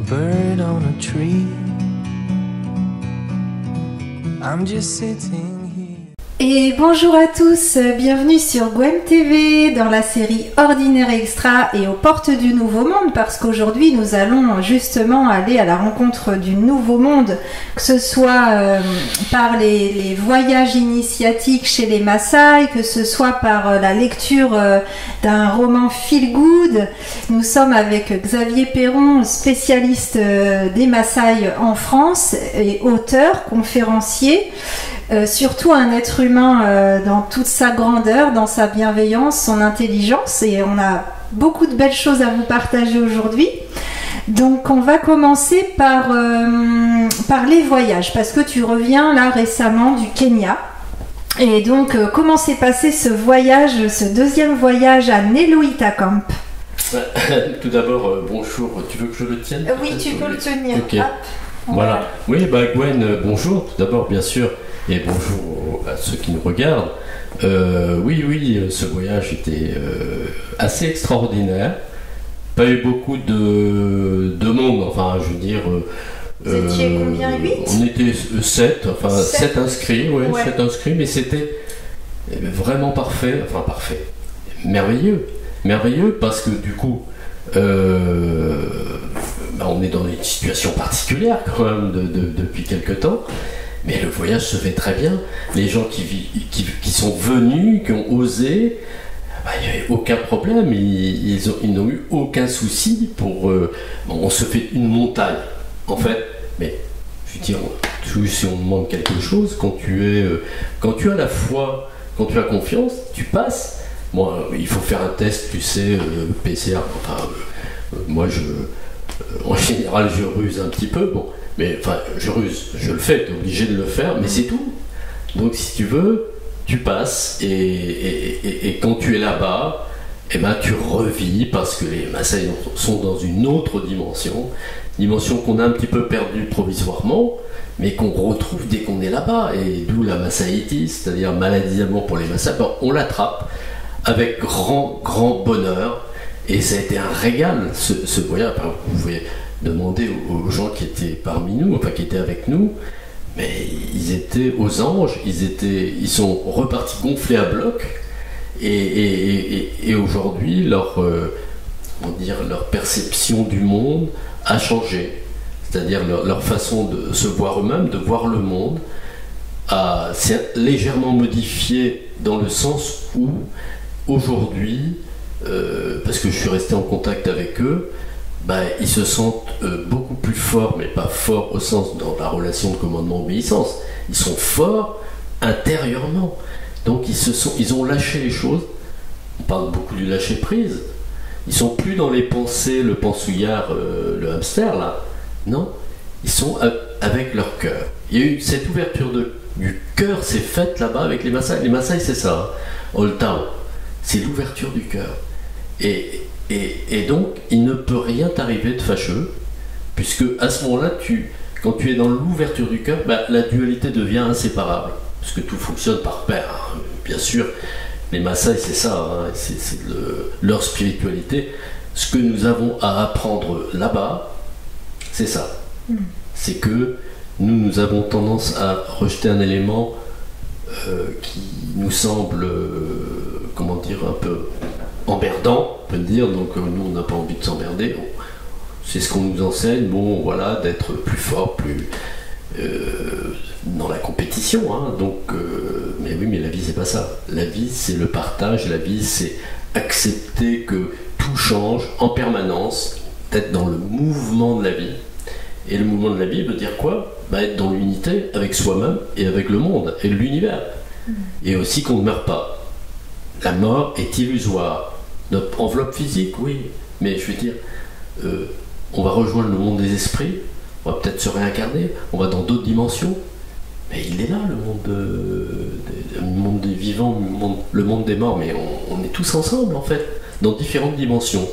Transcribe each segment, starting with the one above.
a bird on a tree. I'm just sitting here. Et bonjour à tous, bienvenue sur Gwen TV dans la série Ordinaire Extra et aux portes du Nouveau Monde, parce qu'aujourd'hui nous allons justement aller à la rencontre du Nouveau Monde, que ce soit par les voyages initiatiques chez les Maasai, que ce soit par la lecture d'un roman feel good. Nous sommes avec Xavier Perron, spécialiste des Maasai en France et auteur, conférencier. Surtout un être humain dans toute sa grandeur, dans sa bienveillance, son intelligence, et on a beaucoup de belles choses à vous partager aujourd'hui. Donc on va commencer par les voyages, parce que tu reviens là récemment du Kenya. Et donc comment s'est passé ce voyage, ce deuxième voyage à Neloïta Camp? Tout d'abord, bonjour, tu veux que je le tienne? Oui, tu peux le tenir. Ok. Hop. Voilà. Oui, Gwen, bonjour, tout d'abord, bien sûr. Et bonjour à ceux qui nous regardent. Oui, ce voyage était assez extraordinaire. Pas eu beaucoup de monde, enfin, je veux dire. Vous étiez combien, 8? On était 7, enfin 7 inscrits, ouais. 7 inscrits, mais c'était vraiment parfait, enfin parfait. Merveilleux parce que du coup, on est dans une situation particulière quand même depuis quelque temps. Mais le voyage se fait très bien. Les gens qui sont venus, qui ont osé, il n'y avait aucun problème. Ils n'ont eu aucun souci pour. On se fait une montagne, en fait. Mais je veux dire, si on demande quelque chose, quand tu as la foi, quand tu as confiance, tu passes. Moi, il faut faire un test, tu sais, PCR. Enfin, moi, en général, je ruse un petit peu. Bon. Mais enfin, je le fais, tu es obligé de le faire, mais c'est tout. Donc si tu veux, tu passes, et quand tu es là-bas, tu revis, parce que les Maasai sont dans une autre dimension qu'on a un petit peu perdue provisoirement, mais qu'on retrouve dès qu'on est là-bas, et d'où la Maasaitis, c'est-à-dire maladie d'amour pour les Maasai, on l'attrape avec grand bonheur, et ça a été un régal, ce voyage. Vous pouvez demander aux gens qui étaient parmi nous, enfin qui étaient avec nous, mais ils étaient aux anges, ils sont repartis gonflés à bloc, et aujourd'hui leur perception du monde a changé, c'est-à-dire leur façon de se voir eux-mêmes, de voir le monde, s'est légèrement modifié, dans le sens où aujourd'hui, parce que je suis resté en contact avec eux, ils se sentent beaucoup plus forts, mais pas forts au sens dans la relation de commandement-obéissance. Ils sont forts intérieurement. Donc ils ont lâché les choses. On parle beaucoup du lâcher-prise. Ils sont plus dans les pensées, le pensouillard, le hamster là. Non, ils sont avec leur cœur. Il y a eu cette ouverture du cœur, s'est faite là-bas avec les Maasai. Les Maasai, c'est ça, hein. Old Town. C'est l'ouverture du cœur. Et donc, il ne peut rien t'arriver de fâcheux, puisque à ce moment-là, quand tu es dans l'ouverture du cœur, la dualité devient inséparable, parce que tout fonctionne par paire. Hein. Bien sûr, les Maasai, c'est ça, hein, c'est leur spiritualité. Ce que nous avons à apprendre là-bas, c'est ça. C'est que nous avons tendance à rejeter un élément qui nous semble, un peu emmerdant, on peut dire. Donc nous, on n'a pas envie de s'emmerder. C'est ce qu'on nous enseigne, d'être plus fort, plus dans la compétition. Hein. Donc, mais oui, mais la vie, c'est pas ça. La vie, c'est le partage. La vie, c'est accepter que tout change en permanence, être dans le mouvement de la vie. Et le mouvement de la vie veut dire quoi? Être dans l'unité avec soi-même et avec le monde et l'univers. Et aussi qu'on ne meurt pas. La mort est illusoire. Notre enveloppe physique, oui, mais je veux dire, on va rejoindre le monde des esprits, on va peut-être se réincarner, on va dans d'autres dimensions, mais il est là, le monde des vivants, le monde des morts, mais on est tous ensemble, en fait, dans différentes dimensions.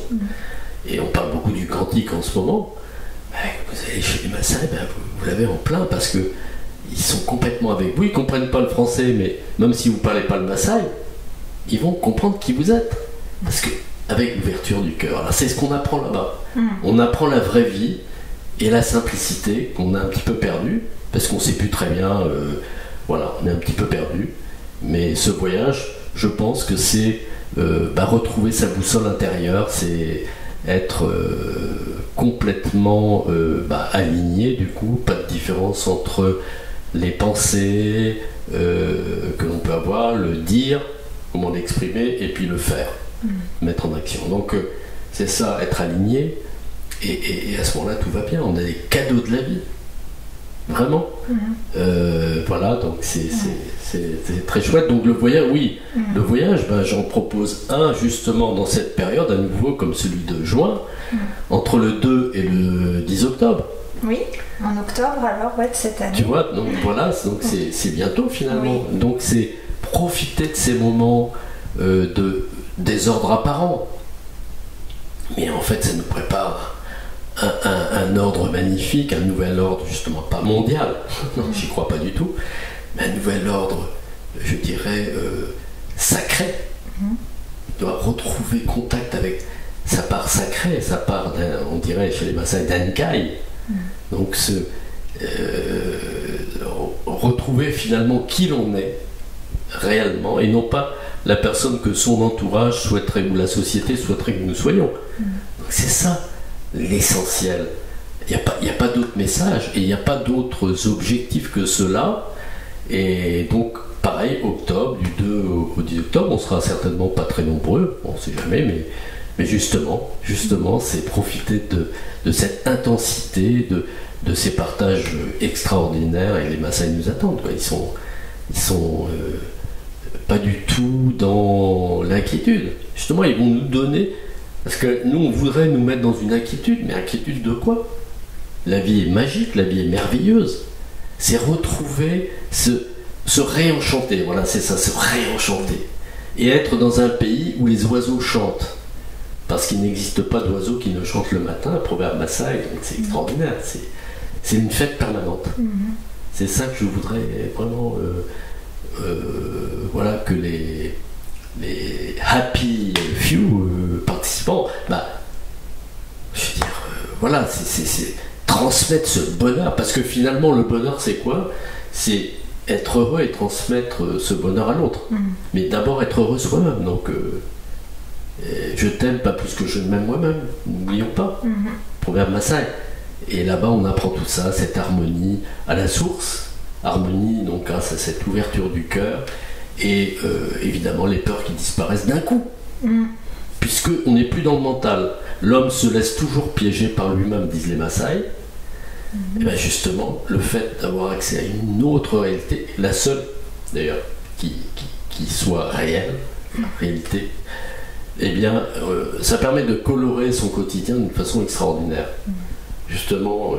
Et on parle beaucoup du quantique en ce moment. Vous allez chez les Maasai, vous l'avez en plein, parce que ils sont complètement avec vous, ils ne comprennent pas le français, mais même si vous ne parlez pas le Maasai, ils vont comprendre qui vous êtes. Parce que, avec l'ouverture du cœur, c'est ce qu'on apprend là-bas. On apprend la vraie vie, et la simplicité qu'on a un petit peu perdue, parce qu'on ne sait plus très bien, voilà, on est un petit peu perdu. Mais ce voyage, je pense que c'est retrouver sa boussole intérieure, c'est être complètement aligné, du coup, pas de différence entre les pensées que l'on peut avoir, le dire, comment l'exprimer, et puis le faire, mettre en action. Donc c'est ça, être aligné, et à ce moment-là, tout va bien, on a des cadeaux de la vie. Vraiment. Voilà, donc c'est très chouette. Donc le voyage, oui, le voyage, j'en propose un justement dans cette période, à nouveau comme celui de juin, entre le 2 et le 10 octobre. Oui, en octobre alors, ouais, de cette année. Tu vois, donc voilà, donc c'est bientôt finalement. Oui. Donc c'est profiter de ces moments de désordre apparent. Mais en fait, ça nous prépare un ordre magnifique, un nouvel ordre, justement, pas mondial, non, j'y crois pas du tout, mais un nouvel ordre, je dirais, sacré. Il doit retrouver contact avec sa part sacrée, sa part, on dirait chez les Maasai, d'Ankai. Donc, retrouver finalement qui l'on est réellement, et non pas la personne que son entourage souhaiterait, ou la société souhaiterait que nous soyons. Donc, c'est ça l'essentiel. Il n'y a pas d'autre message et il n'y a pas d'autres objectifs que cela. Et donc, pareil, octobre, du 2 au 10 octobre, on sera certainement pas très nombreux, on ne sait jamais, mais justement, c'est profiter de cette intensité, de ces partages extraordinaires, et les Maasai nous attendent, quoi. Ils sont pas du tout dans l'inquiétude. Justement, ils vont nous donner. Parce que nous, on voudrait nous mettre dans une inquiétude, mais inquiétude de quoi? La vie est magique, la vie est merveilleuse. C'est retrouver, se réenchanter, voilà, c'est ça, se réenchanter. Et être dans un pays où les oiseaux chantent. Parce qu'il n'existe pas d'oiseaux qui ne chantent le matin, un proverbe Maasai, donc c'est extraordinaire. C'est une fête permanente. C'est ça que je voudrais vraiment, voilà, que les happy few participants, je veux dire, voilà, c'est transmettre ce bonheur, parce que finalement le bonheur c'est quoi? C'est être heureux et transmettre ce bonheur à l'autre, mais d'abord être heureux soi-même. Donc je t'aime pas plus que je ne m'aime moi-même, n'oublions pas, proverbe Maasai. Et là-bas on apprend tout ça, cette harmonie à la source, harmonie donc grâce à cette ouverture du cœur. Et évidemment les peurs qui disparaissent d'un coup, puisqu'on n'est plus dans le mental. L'homme se laisse toujours piéger par lui-même, disent les Maasai. Et bien justement, le fait d'avoir accès à une autre réalité, la seule d'ailleurs qui soit réelle, la réalité, eh bien ça permet de colorer son quotidien d'une façon extraordinaire. Justement,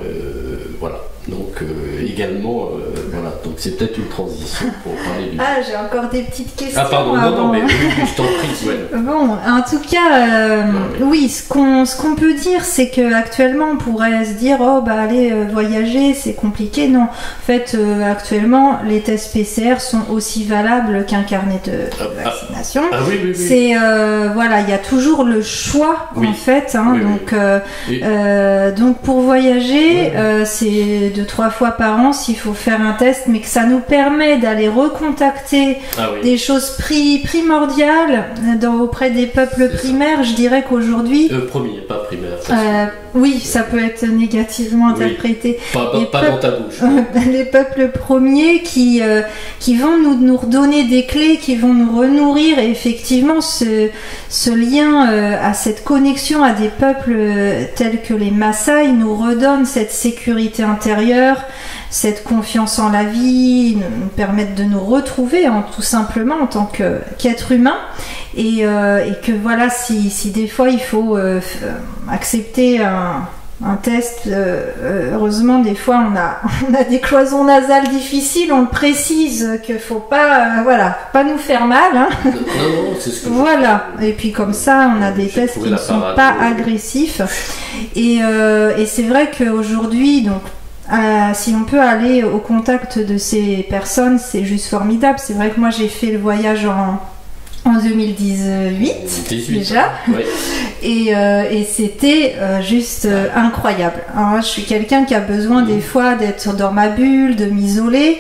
voilà. Donc également, voilà. Donc c'est peut-être une transition pour parler du... Ah, j'ai encore des petites questions. Ah pardon, non, mais je t'en prie, Gwen. Bon, en tout cas, oui, ce qu'on peut dire, c'est qu'actuellement, on pourrait se dire, oh, aller voyager, c'est compliqué. Non, en fait, actuellement, les tests PCR sont aussi valables qu'un carnet de vaccination. Ah oui. C'est, voilà, il y a toujours le choix, en fait. Donc, pour voyager, c'est 2-3 fois par an s'il faut faire un test, mais que ça nous permet d'aller recontacter des choses primordiales auprès des peuples primaires. Je dirais qu'aujourd'hui... Premier, pas primaire. Oui, ça peut être négativement interprété. Pas dans ta bouche. Les peuples premiers qui vont nous redonner des clés, qui vont nous renourrir, et effectivement ce lien à cette connexion à des peuples tels que les Maasai nous redonne cette sécurité intérieure, cette confiance en la vie, nous permettent de nous retrouver tout simplement en tant qu'être humain, et que voilà, si des fois il faut accepter un test, heureusement des fois on a des cloisons nasales difficiles, on le précise qu'il faut pas pas nous faire mal, hein. Non, c'est ce que voilà, et puis comme ça on a des tests qui ne sont pas agressifs, et c'est vrai qu'aujourd'hui, donc si on peut aller au contact de ces personnes, c'est juste formidable. C'est vrai que moi j'ai fait le voyage en 2018 déjà. Ouais. Et c'était juste incroyable. Alors, moi, je suis quelqu'un qui a besoin des fois d'être dans ma bulle, de m'isoler.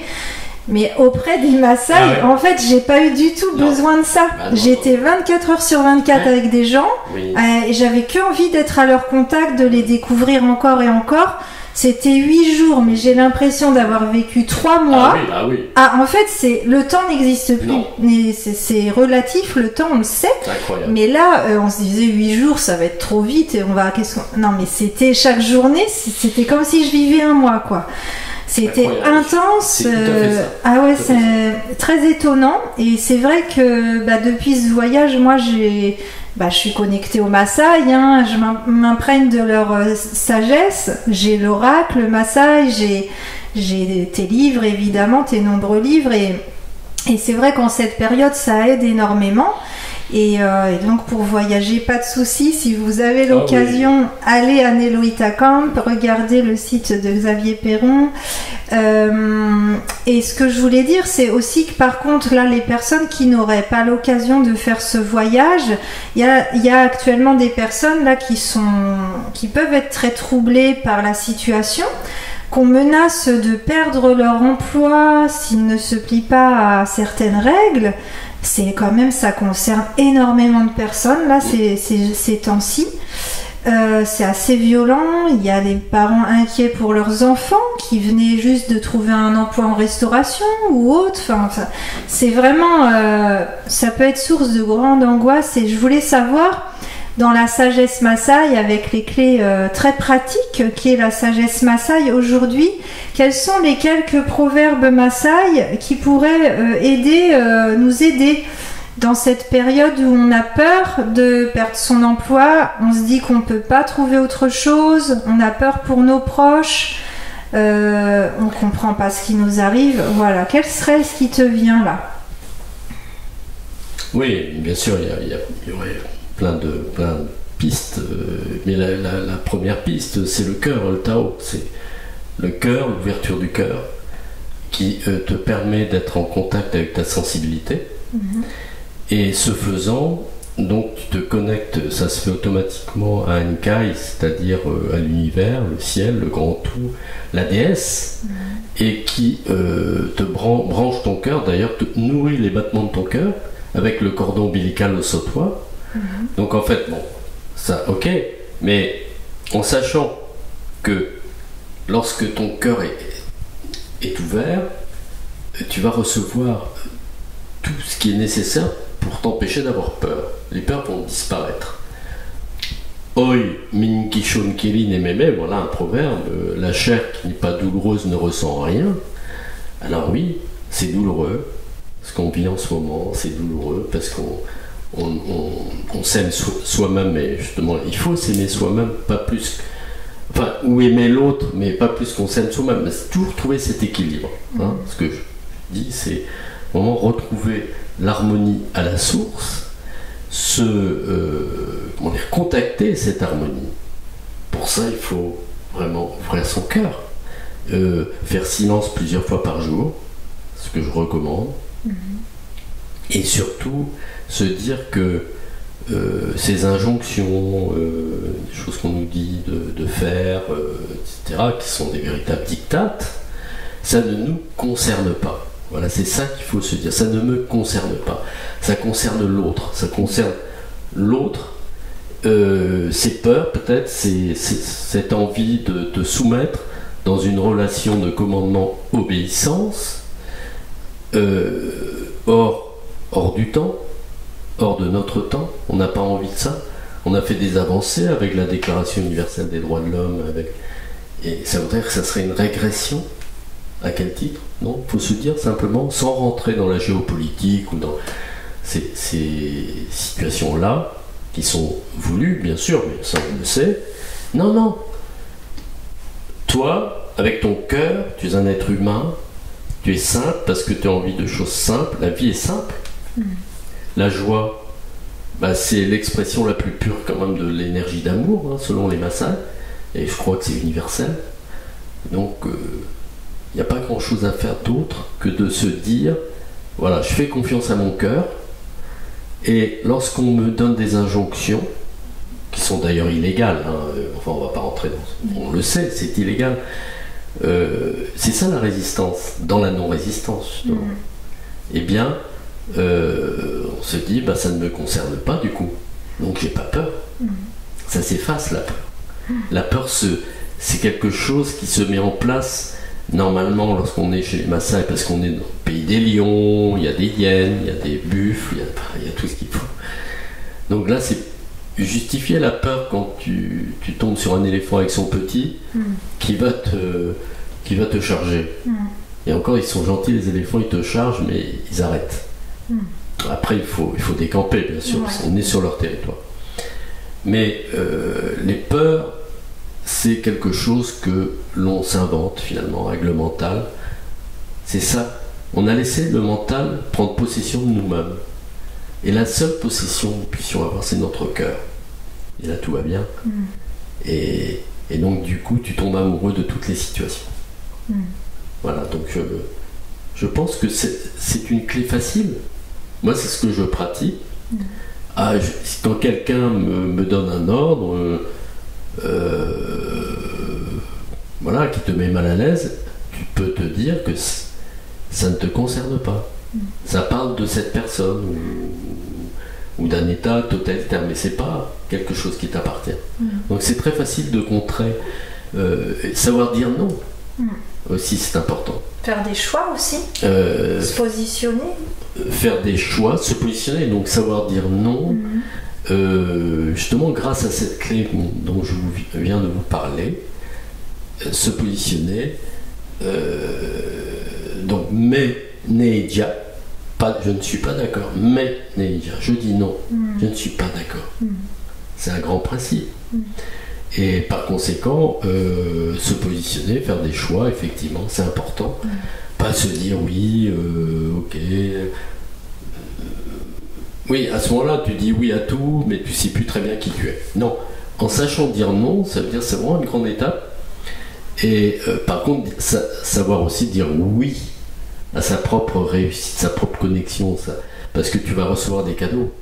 Mais auprès des Maasai, en fait, j'ai pas eu du tout besoin de ça. J'étais 24 heures sur 24 avec des gens et j'avais qu'envie d'être à leur contact, de les découvrir encore et encore. C'était 8 jours, mais j'ai l'impression d'avoir vécu 3 mois. En fait, le temps n'existe plus. Mais c'est relatif, le temps, on le sait. Mais là, on se disait 8 jours, ça va être trop vite et on va. Non, mais c'était chaque journée, c'était comme si je vivais un mois, quoi. C'était intense. C'est très étonnant. Et c'est vrai que depuis ce voyage, moi, je suis connectée aux Maasai. Je m'imprègne de leur sagesse. J'ai l'oracle Maasai. J'ai tes livres, évidemment, tes nombreux livres. Et c'est vrai qu'en cette période, ça aide énormément. Et donc pour voyager, pas de souci. Si vous avez l'occasion, allez à Neloïta Camp, regardez le site de Xavier Perron. Et ce que je voulais dire, c'est aussi que par contre, là, les personnes qui n'auraient pas l'occasion de faire ce voyage, il y a actuellement des personnes là qui peuvent être très troublées par la situation, qu'on menace de perdre leur emploi s'ils ne se plient pas à certaines règles. C'est quand même, ça concerne énormément de personnes là ces temps-ci. C'est assez violent. Il y a des parents inquiets pour leurs enfants qui venaient juste de trouver un emploi en restauration ou autre. C'est vraiment, ça peut être source de grande angoisse. Et je voulais savoir, dans la sagesse Maasai, avec les clés très pratiques qui est la sagesse Maasai aujourd'hui, quels sont les quelques proverbes Maasai qui pourraient nous aider dans cette période où on a peur de perdre son emploi, on se dit qu'on ne peut pas trouver autre chose, on a peur pour nos proches, on ne comprend pas ce qui nous arrive. Voilà, quel serait ce qui te vient là? Oui, bien sûr, il y aurait plein de pistes, mais la première piste, c'est le cœur, le Tao. C'est le cœur, l'ouverture du cœur, qui te permet d'être en contact avec ta sensibilité. Et ce faisant, donc tu te connectes, ça se fait automatiquement à Nkai, c'est-à-dire à l'univers, le ciel, le grand tout, la déesse, et qui te branche ton cœur, d'ailleurs te nourrit les battements de ton cœur avec le cordon ombilical au sautoir. Donc en fait, bon, ça, ok, mais en sachant que lorsque ton cœur est ouvert, tu vas recevoir tout ce qui est nécessaire pour t'empêcher d'avoir peur. Les peurs vont disparaître. Oi, min kishon kirin ememe, voilà un proverbe, la chair qui n'est pas douloureuse ne ressent rien. Alors oui, c'est douloureux, ce qu'on vit en ce moment, c'est douloureux parce qu'on s'aime soi-même, et justement, il faut s'aimer soi-même, pas plus, ou aimer l'autre, mais pas plus qu'on s'aime soi-même. Mais c'est toujours trouver cet équilibre. Ce que je dis, c'est vraiment retrouver l'harmonie à la source, contacter cette harmonie. Pour ça, il faut vraiment ouvrir son cœur, faire silence plusieurs fois par jour, ce que je recommande, et surtout se dire que ces injonctions, des choses qu'on nous dit de faire, etc., qui sont des véritables dictates, ça ne nous concerne pas. Voilà, c'est ça qu'il faut se dire. Ça ne me concerne pas. Ça concerne l'autre. Ça concerne l'autre. Ses peurs, peut-être, cette envie de te soumettre dans une relation de commandement-obéissance, hors du temps, hors de notre temps. On n'a pas envie de ça. On a fait des avancées avec la Déclaration universelle des droits de l'homme, et ça voudrait dire que ça serait une régression. À quel titre? Non, il faut se dire simplement, sans rentrer dans la géopolitique ou dans ces situations-là, qui sont voulues, bien sûr, mais ça on le sait. Non. Toi, avec ton cœur, tu es un être humain, tu es simple parce que tu as envie de choses simples. La vie est simple. La joie, c'est l'expression la plus pure quand même de l'énergie d'amour, selon les Maasai, et je crois que c'est universel. Donc, il n'y a pas grand-chose à faire d'autre que de se dire, voilà, je fais confiance à mon cœur, Et lorsqu'on me donne des injonctions, qui sont d'ailleurs illégales, enfin on va pas rentrer dans... On le sait, c'est illégal. C'est ça la résistance, dans la non-résistance, justement. Eh bien, on se dit, ça ne me concerne pas du coup, donc j'ai pas peur. Ça s'efface, la peur. La peur, c'est quelque chose qui se met en place normalement lorsqu'on est chez les Maasai, parce qu'on est dans le pays des lions, il y a des hyènes, il y a des buffles, il y a tout ce qu'il faut. Donc là, c'est justifier la peur quand tu tombes sur un éléphant avec son petit qui va te charger. Et encore, ils sont gentils, les éléphants, ils te chargent, mais ils arrêtent. Après, il faut décamper, bien sûr, parce qu'on est sur leur territoire. Mais les peurs, c'est quelque chose que l'on s'invente, finalement, règle mentale. C'est ça. On a laissé le mental prendre possession de nous-mêmes. Et la seule possession que nous puissions avoir, c'est notre cœur. Et là, tout va bien. Et donc, du coup, tu tombes amoureux de toutes les situations. Voilà, donc je pense que c'est une clé facile. Moi, c'est ce que je pratique. Quand quelqu'un me donne un ordre, voilà, qui te met mal à l'aise, tu peux te dire que ça ne te concerne pas. Ça parle de cette personne ou d'un état totalitaire, mais c'est pas quelque chose qui t'appartient. Donc c'est très facile de contrer. Savoir dire non aussi, c'est important. Faire des choix aussi, se positionner. Faire des choix, se positionner, donc savoir dire non. Justement, grâce à cette clé dont je viens de vous parler, se positionner. Donc, mais Neidja, je ne suis pas d'accord. Mais Neidja, je dis non, je ne suis pas d'accord. C'est un grand principe. Et par conséquent, se positionner, faire des choix, effectivement, c'est important. Pas se dire oui, ok. Oui, à ce moment-là, tu dis oui à tout, mais tu sais plus très bien qui tu es. Non, en sachant dire non, ça veut dire c'est vraiment une grande étape. Et par contre, savoir aussi dire oui à sa propre réussite, sa propre connexion, parce que tu vas recevoir des cadeaux.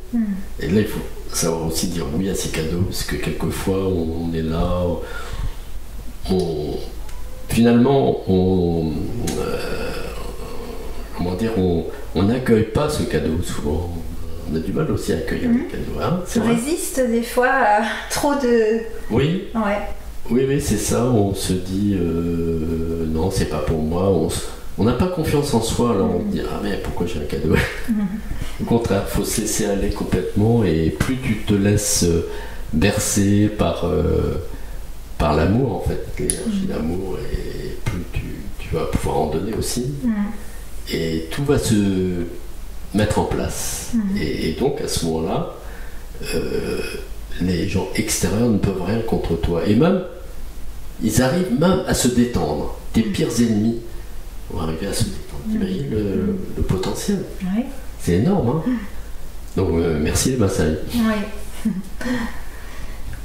Et là, il faut savoir aussi dire oui à ces cadeaux, parce que quelquefois, on est là, finalement, comment dire, on n'accueille pas ce cadeau souvent. On a du mal aussi à accueillir les cadeaux. Hein, on résiste des fois à trop de... Oui. Ouais. Oui, c'est ça. On se dit non, c'est pas pour moi. On n'a pas confiance en soi. Alors on se dit mais pourquoi j'ai un cadeau. Au contraire, il faut se laisser aller complètement. Et plus tu te laisses bercer par l'amour, en fait, l'énergie d'amour, et plus tu vas pouvoir en donner aussi. Et tout va se mettre en place. Et donc à ce moment-là, les gens extérieurs ne peuvent rien contre toi. Et même, ils arrivent même à se détendre. Tes pires ennemis vont arriver à se détendre. T'imagines le potentiel. C'est énorme. Hein. Donc merci les Maasai. Oui.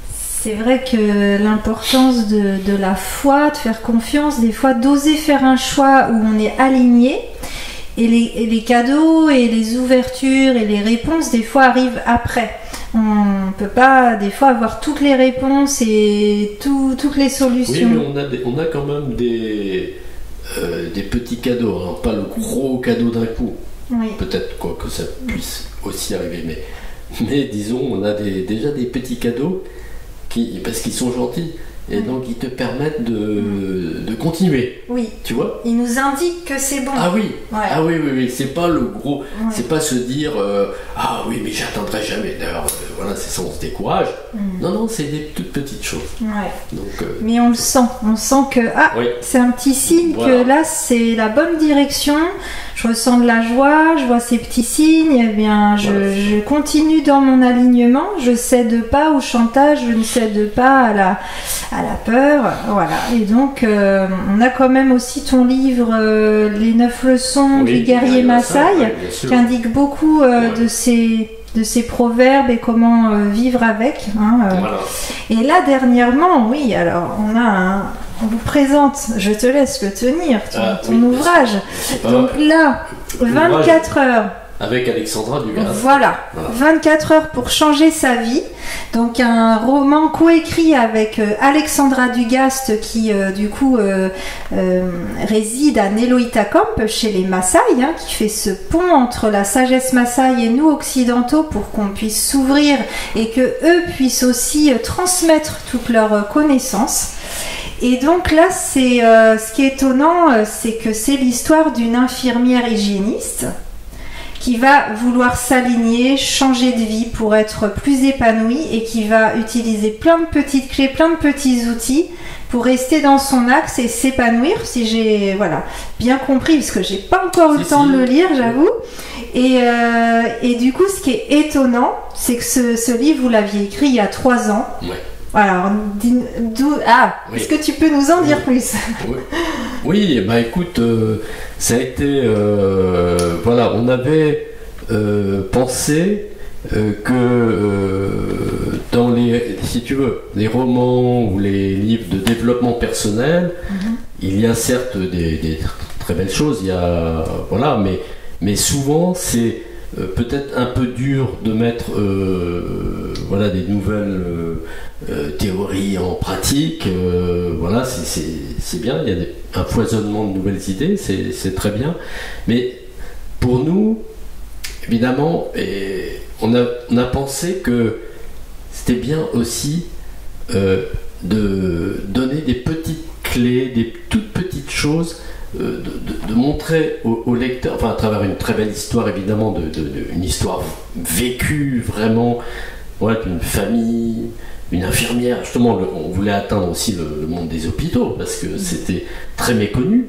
C'est vrai que l'importance de la foi, de faire confiance, des fois d'oser faire un choix où on est aligné. Et les cadeaux et les ouvertures et les réponses, des fois, arrivent après. On ne peut pas, des fois, avoir toutes les réponses et toutes les solutions. Oui, mais on a quand même des petits cadeaux. Alors, pas le gros cadeau d'un coup. Oui. Peut-être que ça puisse aussi arriver. Mais disons, on a déjà des petits cadeaux parce qu'ils sont gentils. Et donc ils te permettent de continuer. Oui. Tu vois ? Ils nous indiquent que c'est bon. Ah oui. Ouais. Ah oui. C'est pas le gros. C'est pas se dire ah oui mais j'atteindrai jamais. D'ailleurs voilà, c'est ça, on se décourage. Non, c'est des toutes petites choses. Ouais. Donc, mais on le sent. On sent que c'est un petit signe que là c'est la bonne direction. Je ressens de la joie, je vois ces petits signes, eh bien je continue dans mon alignement, je cède pas au chantage, je ne cède pas à la peur, voilà. Et donc on a quand même aussi ton livre Les 9 leçons du guerrier Maasai, qui indique beaucoup de ces proverbes et comment vivre avec. Voilà. Et là dernièrement, oui, alors on vous présente, je te laisse le tenir, ton ouvrage. Donc là, 24 heures avec Alexandra Dugas. Voilà, 24 heures pour changer sa vie. Donc un roman coécrit avec Alexandra Dugast qui du coup réside à Neloïtakamp chez les Maasai, qui fait ce pont entre la sagesse Maasai et nous occidentaux pour qu'on puisse s'ouvrir et que eux puissent aussi transmettre toutes leurs connaissances. Et donc là, c'est ce qui est étonnant, c'est que c'est l'histoire d'une infirmière hygiéniste qui va vouloir s'aligner, changer de vie pour être plus épanouie et qui va utiliser plein de petites clés, plein de petits outils pour rester dans son axe et s'épanouir, si j'ai bien compris, parce que j'ai pas encore eu le temps de le lire, j'avoue. Et du coup, ce qui est étonnant, c'est que ce livre, vous l'aviez écrit il y a 3 ans. Ouais. Alors, est-ce que tu peux nous en dire plus? Oui, bah écoute, ça a été... on avait pensé que dans si tu veux, les romans ou les livres de développement personnel, il y a certes des très belles choses, mais souvent c'est peut-être un peu dur de mettre des nouvelles théories en pratique. C'est bien, il y a un foisonnement de nouvelles idées, c'est très bien. Mais pour nous, évidemment, on a pensé que c'était bien aussi de donner des petites clés, des toutes petites choses, de montrer au lecteur, à travers une très belle histoire évidemment, une histoire vécue vraiment, d'une famille, une infirmière, justement, on voulait atteindre aussi le monde des hôpitaux parce que c'était très méconnu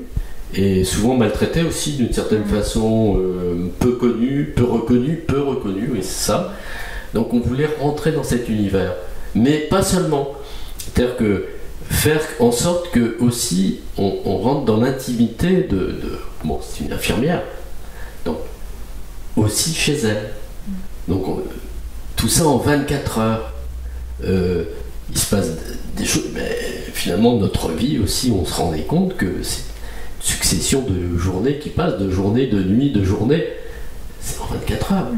et souvent maltraité aussi d'une certaine façon, peu connu, peu reconnu, oui c'est ça. Donc on voulait rentrer dans cet univers, mais pas seulement, c'est-à-dire que faire en sorte que aussi on rentre dans l'intimité c'est une infirmière, donc aussi chez elle. Donc tout ça en 24 heures. Il se passe des choses, mais finalement notre vie aussi, on se rendait compte que c'est une succession de journées qui passent, de journées, de nuits, de journées, c'est en 24 heures.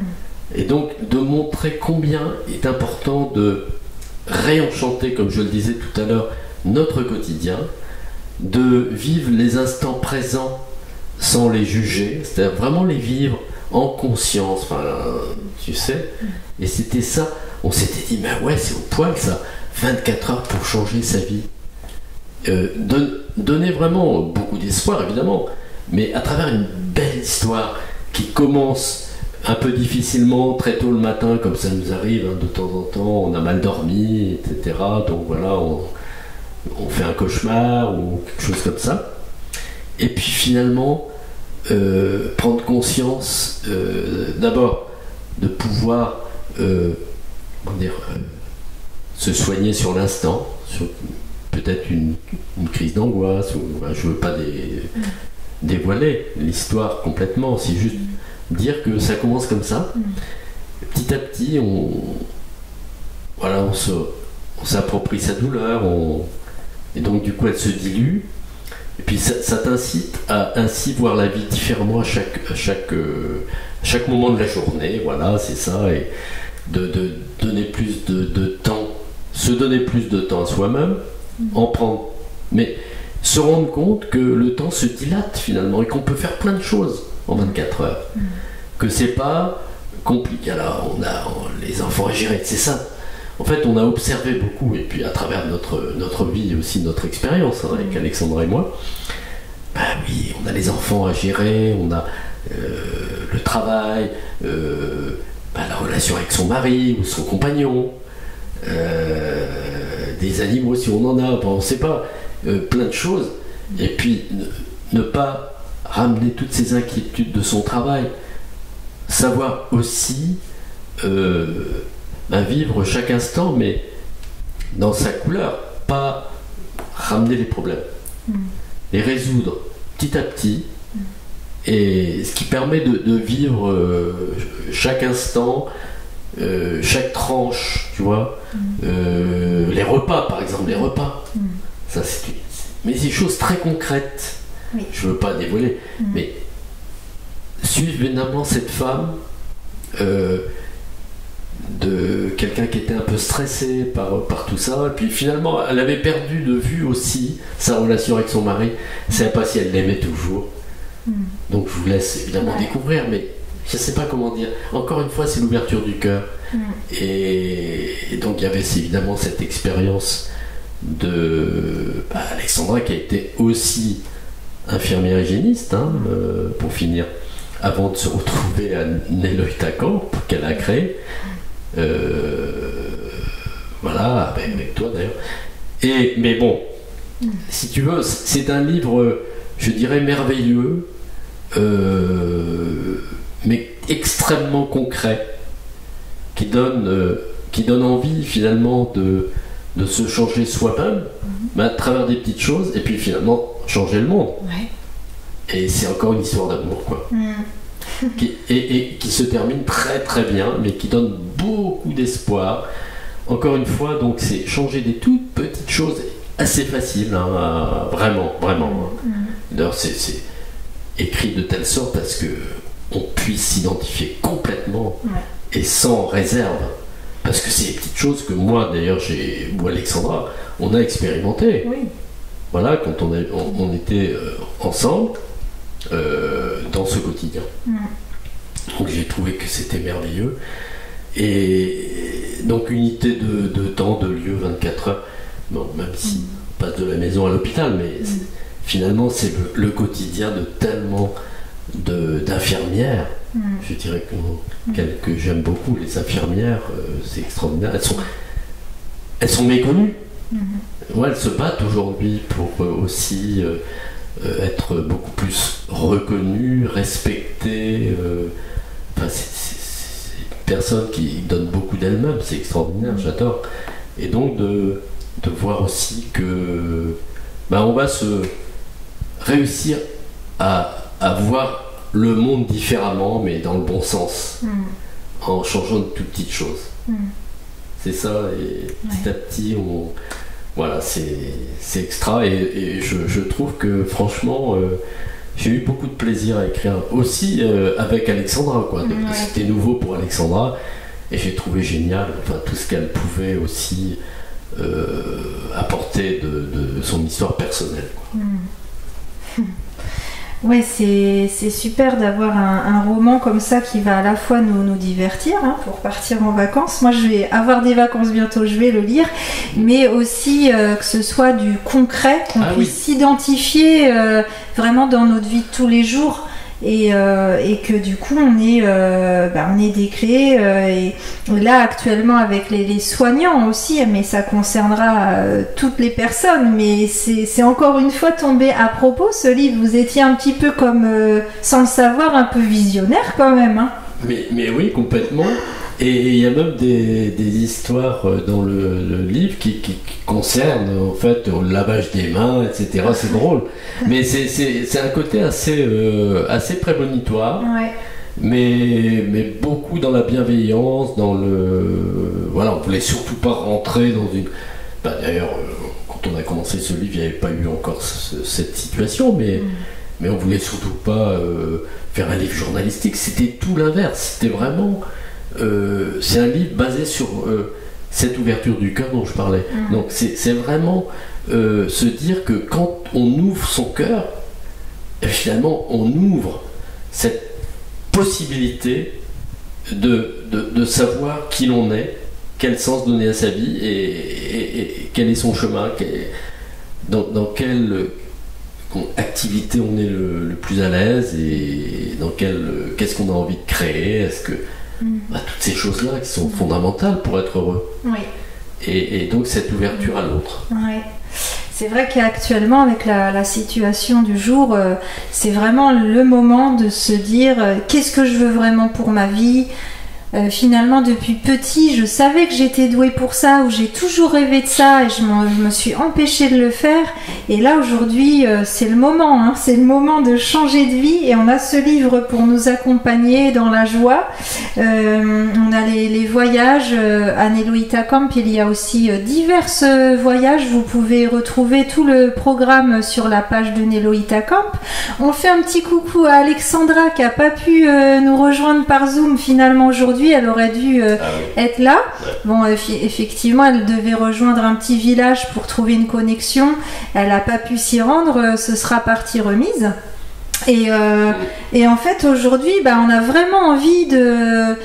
Et donc de montrer combien est important de réenchanter, comme je le disais tout à l'heure, notre quotidien, de vivre les instants présents sans les juger, c'est-à-dire vraiment les vivre en conscience, tu sais. Et c'était ça, on s'était dit, c'est au poil ça, 24 heures pour changer sa vie. Donner vraiment beaucoup d'espoir évidemment, mais à travers une belle histoire qui commence un peu difficilement, très tôt le matin, comme ça nous arrive de temps en temps, on a mal dormi, etc. Donc on fait un cauchemar ou quelque chose comme ça. Et puis finalement, prendre conscience d'abord de pouvoir se soigner sur l'instant, sur peut-être une crise d'angoisse, je ne veux pas dévoiler l'histoire complètement, c'est juste dire que ça commence comme ça. Petit à petit, on s'approprie sa douleur, et donc du coup elle se dilue, et puis ça t'incite à ainsi voir la vie différemment à chaque moment de la journée, c'est ça, et de donner plus de temps, se donner plus de temps à soi-même, en prendre, mais se rendre compte que le temps se dilate finalement et qu'on peut faire plein de choses en 24 heures, que c'est pas compliqué. Alors on a les enfants à gérer, c'est ça. En fait, on a observé beaucoup, et puis à travers notre vie et aussi notre expérience avec Alexandra et moi, oui, on a les enfants à gérer, on a le travail, la relation avec son mari ou son compagnon, des animaux si on en a, on ne sait pas, plein de choses. Et puis ne pas ramener toutes ces inquiétudes de son travail, savoir aussi vivre chaque instant, mais dans sa couleur, pas ramener les problèmes, les résoudre petit à petit, et ce qui permet de vivre chaque instant, chaque tranche, tu vois, les repas par exemple, ça mais des choses très concrètes, je veux pas dévoiler, mais suivre évidemment cette femme, de quelqu'un qui était un peu stressé par tout ça, et puis finalement elle avait perdu de vue aussi sa relation avec son mari, elle ne savait pas si elle l'aimait toujours. Donc je vous laisse évidemment découvrir, mais je ne sais pas comment dire. Encore une fois, c'est l'ouverture du cœur. Et donc il y avait évidemment cette expérience de Alexandra, qui a été aussi infirmière hygiéniste, pour finir, avant de se retrouver à Neloï-Tacan, qu'elle a créé. Voilà, avec toi d'ailleurs. Mais bon, si tu veux, c'est un livre, je dirais, merveilleux, mais extrêmement concret, qui donne envie finalement de se changer soi-même, mais à travers des petites choses, et puis finalement changer le monde. Et c'est encore une histoire d'amour, quoi. Et qui se termine très très bien, mais qui donne beaucoup d'espoir. Encore une fois, donc c'est changer des toutes petites choses assez faciles, vraiment. D'ailleurs, c'est écrit de telle sorte à ce que on puisse s'identifier complètement et sans réserve. Parce que c'est des petites choses que moi, d'ailleurs, ou Alexandra, on a expérimenté. Voilà, quand on était ensemble dans ce quotidien. Donc j'ai trouvé que c'était merveilleux. Et donc unité de temps, de lieu, 24 heures. Bon, même si on passe de la maison à l'hôpital, mais finalement c'est le quotidien de tellement d'infirmières. Je dirais que j'aime beaucoup les infirmières, c'est extraordinaire. Elles sont méconnues. Elles se battent aujourd'hui pour aussi être beaucoup plus reconnues, respectées. C'est une personne qui donne beaucoup d'elle-même, c'est extraordinaire, j'adore. Et donc de voir aussi que on va se réussir à voir le monde différemment, mais dans le bon sens, en changeant de toutes petites choses. C'est ça, et petit à petit, voilà, c'est extra, et je trouve que franchement, j'ai eu beaucoup de plaisir à écrire, aussi avec Alexandra, quoi. C'était nouveau pour Alexandra, et j'ai trouvé génial, tout ce qu'elle pouvait aussi apporter de son histoire personnelle, quoi. Ouais, c'est super d'avoir un roman comme ça qui va à la fois nous divertir, pour partir en vacances. Moi, je vais avoir des vacances bientôt, je vais le lire, mais aussi que ce soit du concret, qu'on puisse s'identifier vraiment dans notre vie de tous les jours. Et que du coup on ait des clés, et là actuellement avec les soignants aussi, mais ça concernera toutes les personnes, mais c'est encore une fois tombé à propos ce livre. Vous étiez un petit peu comme, sans le savoir, un peu visionnaire quand même, mais oui, complètement. Et il y a même des histoires dans le livre qui concernent en fait le lavage des mains, etc. C'est drôle, mais c'est un côté assez prémonitoire, mais beaucoup dans la bienveillance, on voulait surtout pas rentrer dans une. D'ailleurs, quand on a commencé ce livre, il n'y avait pas eu encore cette situation, mais on voulait surtout pas faire un livre journalistique. C'était tout l'inverse. C'était vraiment. C'est un livre basé sur cette ouverture du cœur dont je parlais. Donc c'est vraiment se dire que quand on ouvre son cœur, finalement on ouvre cette possibilité de savoir qui l'on est, quel sens donner à sa vie, et quel est son chemin, dans quelle activité on est le plus à l'aise, et dans qu'est-ce qu'on a envie de créer, est-ce que toutes ces choses-là qui sont fondamentales pour être heureux. Et donc cette ouverture à l'autre. C'est vrai qu'actuellement, avec la situation du jour, c'est vraiment le moment de se dire qu'est-ce que je veux vraiment pour ma vie, finalement depuis petit je savais que j'étais douée pour ça, ou j'ai toujours rêvé de ça et je me suis empêchée de le faire, et là aujourd'hui c'est le moment, hein, c'est le moment de changer de vie, et on a ce livre pour nous accompagner dans la joie. On a les voyages à Neloïta Camp, il y a aussi divers voyages, vous pouvez retrouver tout le programme sur la page de Neloïta Camp. On fait un petit coucou à Alexandra qui n'a pas pu nous rejoindre par Zoom finalement aujourd'hui, elle aurait dû être là. Bon, effectivement, elle devait rejoindre un petit village pour trouver une connexion, elle n'a pas pu s'y rendre, ce sera partie remise. Et en fait aujourd'hui on a vraiment envie de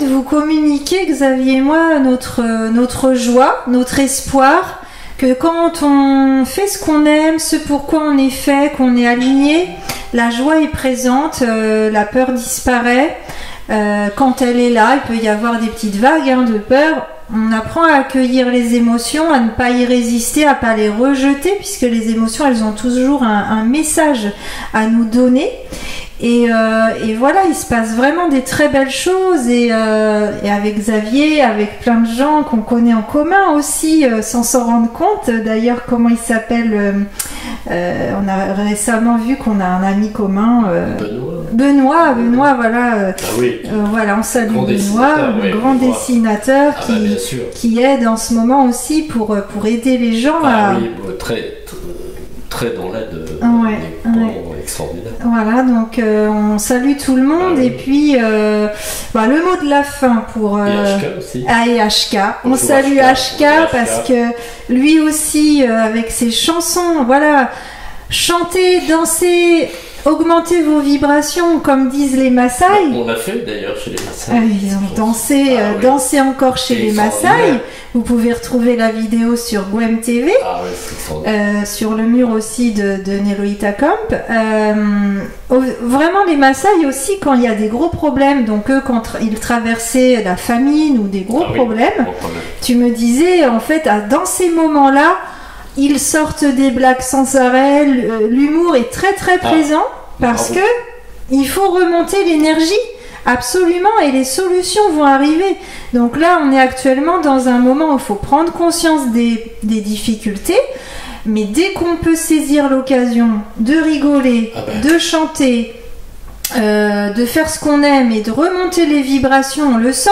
vous communiquer, Xavier et moi, notre joie, notre espoir, que quand on fait ce qu'on aime, ce pourquoi on est fait, qu'on est aligné, la joie est présente, la peur disparaît. Quand elle est là, il peut y avoir des petites vagues de peur. On apprend à accueillir les émotions, à ne pas y résister, à ne pas les rejeter, puisque les émotions, elles ont toujours un message à nous donner. Et voilà, il se passe vraiment des très belles choses, et avec Xavier, avec plein de gens qu'on connaît en commun aussi, sans s'en rendre compte. D'ailleurs, comment il s'appelle, on a récemment vu qu'on a un ami commun, Benoît, voilà. Voilà, on salue Benoît, un grand dessinateur qui aide en ce moment aussi pour aider les gens très dans l'aide, extraordinaire. Voilà, donc on salue tout le monde, et puis le mot de la fin pour HK aussi. Et HK. On salue HK parce que lui aussi, avec ses chansons, voilà, chanter, danser, augmenter vos vibrations, comme disent les Maasai. On l'a fait d'ailleurs chez les Maasai. Ils ont dansé encore chez les Maasai. Vous pouvez retrouver la vidéo sur Gwem TV, sur le mur aussi de Neloïta Camp. Vraiment les Maasai aussi, quand il y a des gros problèmes, donc eux quand ils traversaient la famine ou des gros problèmes, tu me disais en fait dans ces moments-là, ils sortent des blagues sans arrêt, l'humour est très très présent, parce que il faut remonter l'énergie. Absolument, et les solutions vont arriver. Donc là, on est actuellement dans un moment où il faut prendre conscience des difficultés, mais dès qu'on peut saisir l'occasion de rigoler, de chanter, de faire ce qu'on aime et de remonter les vibrations, on le sent,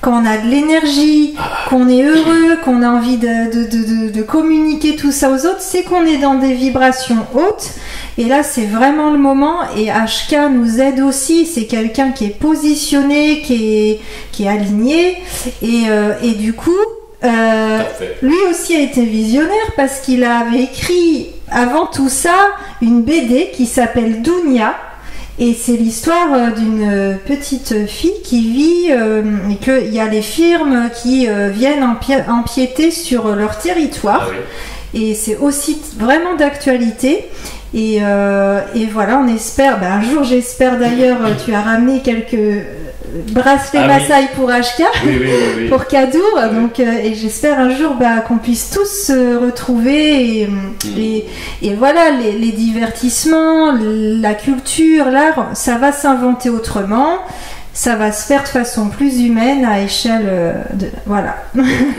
quand on a de l'énergie, qu'on est heureux, qu'on a envie de communiquer tout ça aux autres, c'est qu'on est dans des vibrations hautes. Et là, c'est vraiment le moment. Et HK nous aide aussi. C'est quelqu'un qui est positionné, qui est aligné. Et du coup, lui aussi a été visionnaire, parce qu'il avait écrit avant tout ça une BD qui s'appelle Dounia. Et c'est l'histoire d'une petite fille qui vit et qu'il y a les firmes qui viennent empiéter sur leur territoire. Et c'est aussi vraiment d'actualité. Et voilà, on espère, un jour j'espère d'ailleurs, tu as ramené quelques bracelets Maasai pour HK, pour Kadour, donc, et j'espère un jour qu'on puisse tous se retrouver, et voilà, les divertissements, la culture, l'art, ça va s'inventer autrement, ça va se faire de façon plus humaine à échelle voilà.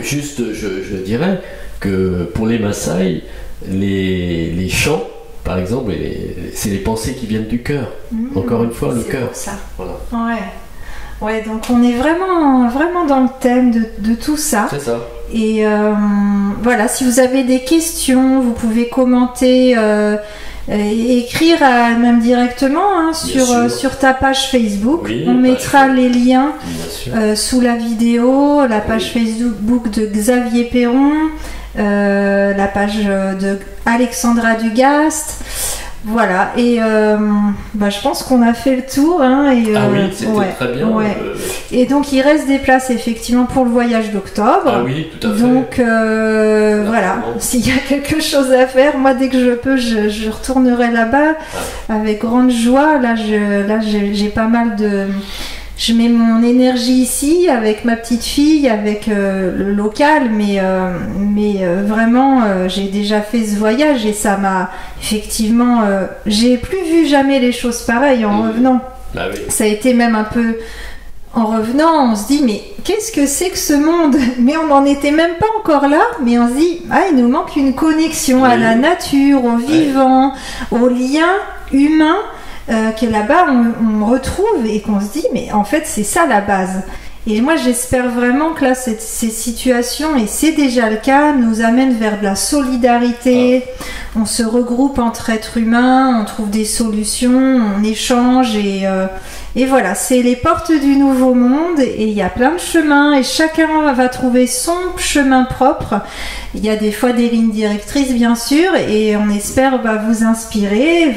Juste, je dirais que pour les Maasai, les chants, par exemple, c'est les pensées qui viennent du cœur. Encore une fois, le cœur. Ça. Voilà. Ouais, donc on est vraiment, vraiment dans le thème de tout ça. C'est ça. Et voilà, si vous avez des questions, vous pouvez commenter, écrire même directement sur ta page Facebook. On mettra les liens sous la vidéo, la page Facebook de Xavier Perron, la page de Alexandra Dugast. Voilà, et je pense qu'on a fait le tour. C'était très bien. Et donc il reste des places effectivement pour le voyage d'octobre. Tout à fait. Donc voilà, s'il y a quelque chose à faire, moi dès que je peux, je retournerai là-bas avec grande joie. Là j'ai pas mal de... Je mets mon énergie ici avec ma petite fille, avec le local, mais vraiment j'ai déjà fait ce voyage et ça m'a effectivement... j'ai plus vu jamais les choses pareilles en revenant. Ça a été même un peu en revenant, on se dit mais qu'est-ce que c'est que ce monde? Mais on n'en était même pas encore là, mais on se dit ah, il nous manque une connexion à la nature, au vivant, aux liens humains que là-bas on retrouve et qu'on se dit mais en fait c'est ça la base. Et moi j'espère vraiment que là ces situations, et c'est déjà le cas, nous amènent vers de la solidarité, on se regroupe entre êtres humains, on trouve des solutions, on échange et voilà, c'est les portes du nouveau monde et il y a plein de chemins et chacun va trouver son chemin propre. Il y a des fois des lignes directrices bien sûr et on espère vous inspirer,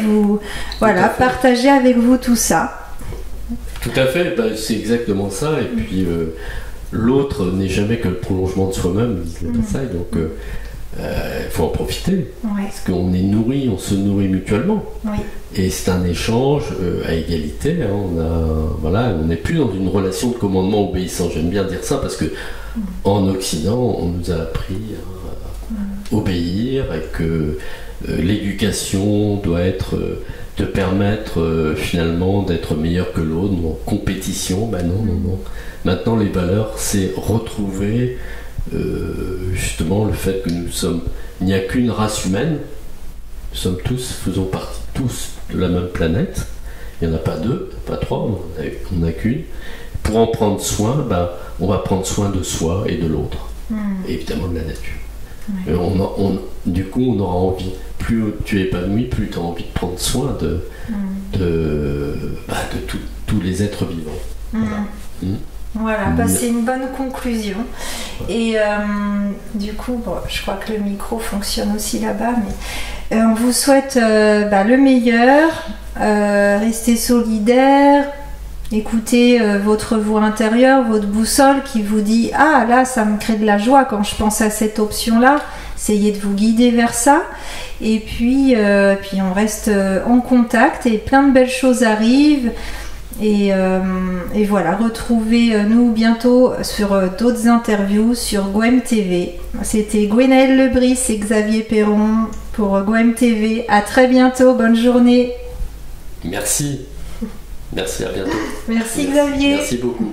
voilà, partager avec vous tout ça. Tout à fait, c'est exactement ça. Et puis l'autre n'est jamais que le prolongement de soi-même, disent les Maasai, donc il faut en profiter. Parce qu'on est nourri, on se nourrit mutuellement. Et c'est un échange à égalité. On n'est plus dans une relation de commandement obéissant. J'aime bien dire ça parce que en Occident, on nous a appris à obéir et que l'éducation doit te permettre finalement d'être meilleur que l'autre, en compétition. Non. Maintenant, les valeurs, c'est retrouver justement le fait que il n'y a qu'une race humaine, nous sommes faisons partie tous de la même planète, il n'y en a pas deux, pas trois, on n'a qu'une. Pour en prendre soin, on va prendre soin de soi et de l'autre, et évidemment de la nature. Du coup, on aura envie, plus tu es épanoui, plus tu as envie de prendre soin de tous les êtres vivants. Voilà, c'est une bonne conclusion. Et du coup, je crois que le micro fonctionne aussi là-bas, mais on vous souhaite le meilleur, restez solidaires, écoutez votre voix intérieure, votre boussole qui vous dit « Ah, là, ça me crée de la joie quand je pense à cette option-là ». Essayez de vous guider vers ça. Et puis on reste en contact et plein de belles choses arrivent. Et voilà, retrouvez-nous bientôt sur d'autres interviews sur Gwem TV. C'était Gwenaëlle Lebris et Xavier Perron pour Gwem TV. À très bientôt, bonne journée. Merci, à bientôt. Merci Xavier. Merci beaucoup.